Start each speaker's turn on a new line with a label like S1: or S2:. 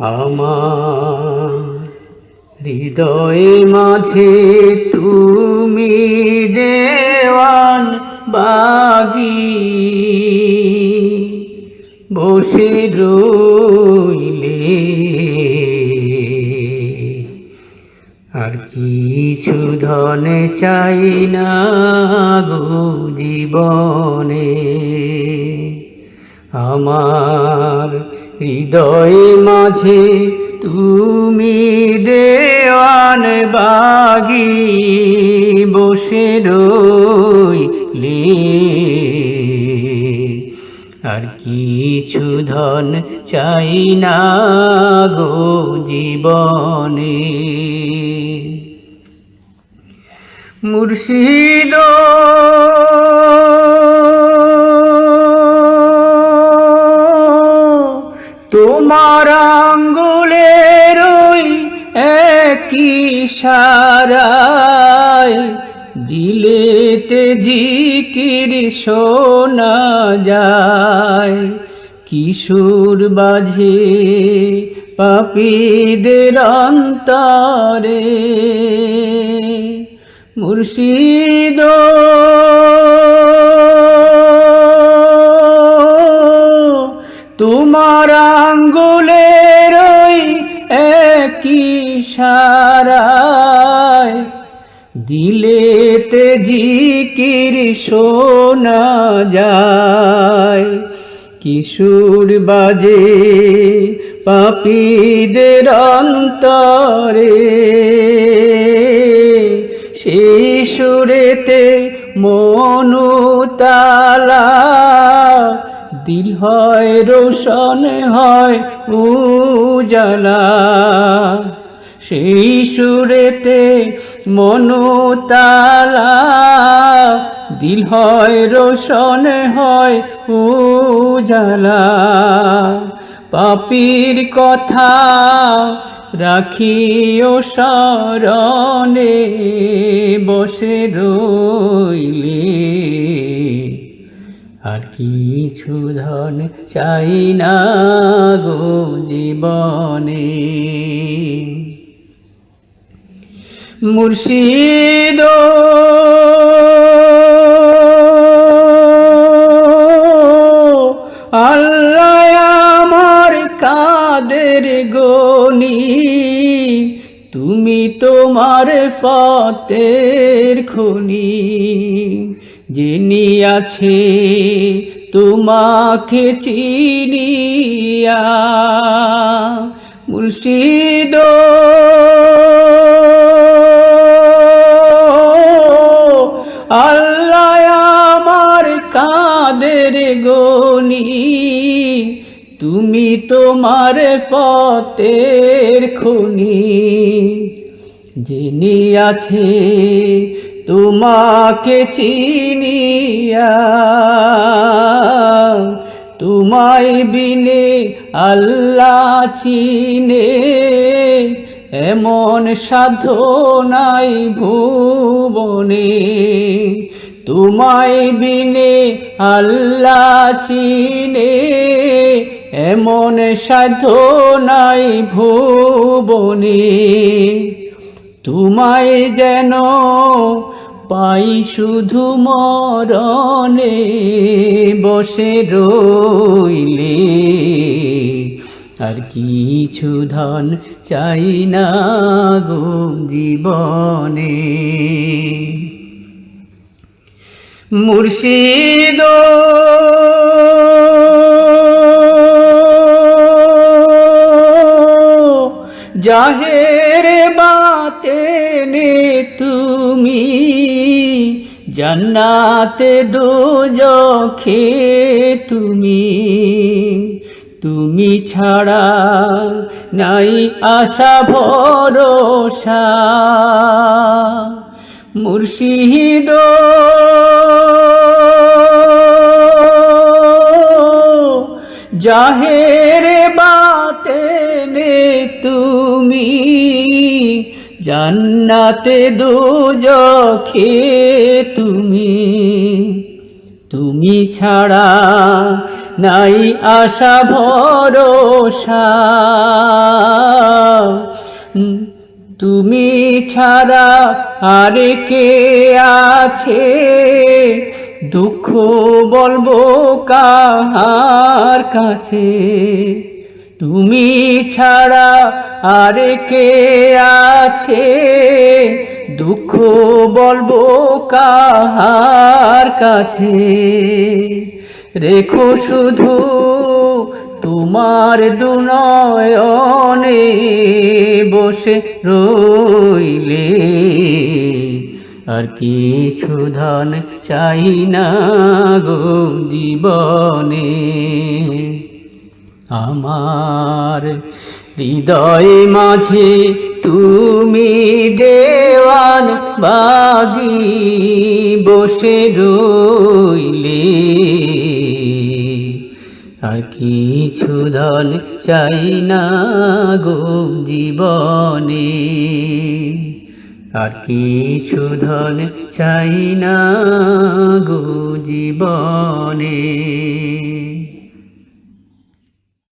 S1: আমার হৃদয়ে মাঝে তুমি দেওয়ান বাগি বসে রইলে, আর কিছু ধন চাই না গো জীবনে। আমার হৃদয়ে মাঝে তুমি দেওয়ান বাগি বসে রইলে, আর কিছু ধন চাই না গো জীবনে। মুর্শিদ তোমার আঙ্গুলের ওই এক ইশারায় দিলেতে জিকির শোনা যায়, কিশোর বাজে পাপীদের অন্তরে। মুর্শিদ তোমার আঙ্গুলের ওই এক ইশারায় দিলেতে জিকির শোনা যায়, কিশোর বাজে পাপীদের অন্তরে। সেই সুরেতে মনুতালা দিল হয় রোশন হয় উজালা, সেই সুরেতে মনুতালা দিল হয় রোশন হয় উজালা। পাপীর কথা রাখিও স্মরণে বসে রইলে, আর কিছু ধন চাই না গো জীবনে। মুর্শিদ আল্লাহ আমার কাদের গনি, তুমি তোমার পথের খনি। যিনি আছে তোমাকে চিনিয়া, মুর্শিদ আল্লাহ আমার কাদের গনি, তুমি তোমার পথের খনি। যিনি আছে তোমাকে চিনিয়া, তোমায় বিনে আল্লাহ চিনে এমন সাধ্য নাই ভুবনে। তোমায় বিনে আল্লাহ চিনে এমন সাধ্য নাই ভুবনে। তোমায় যেন পাই শুধু মরণে বসে রইলে, আর কিছু ধন চাই না গো জীবনে। মুর্শিদ জাহের বাতেনে তুমি, জান্নাতে দোজখে তুমি। তুমি ছাড়া নাই আশা ভরসা, মুর্শিদ জাহের বাতেনে তুমি, জান্নাতে দোজখে তুমি। তুমি ছাড়া নাই আশা ভরসা, তুমি ছাড়া আর কে আছে, দুঃখ বলবো কার কাছে। তুমি ছাড়া আর কে আছে, দুঃখ বলবো কার কাছে। রেখো শুধু তোমার দুনয়নে বসে রইলে, আর কিছু ধন চাই না গো জীবনে। আমার হৃদয় মাঝে তুমি দেওয়ান বাগি বসে রইলে, আর কিছু ধন চাই না গো জীবনে, আর কিছু ধন চাই না গো জীবনে।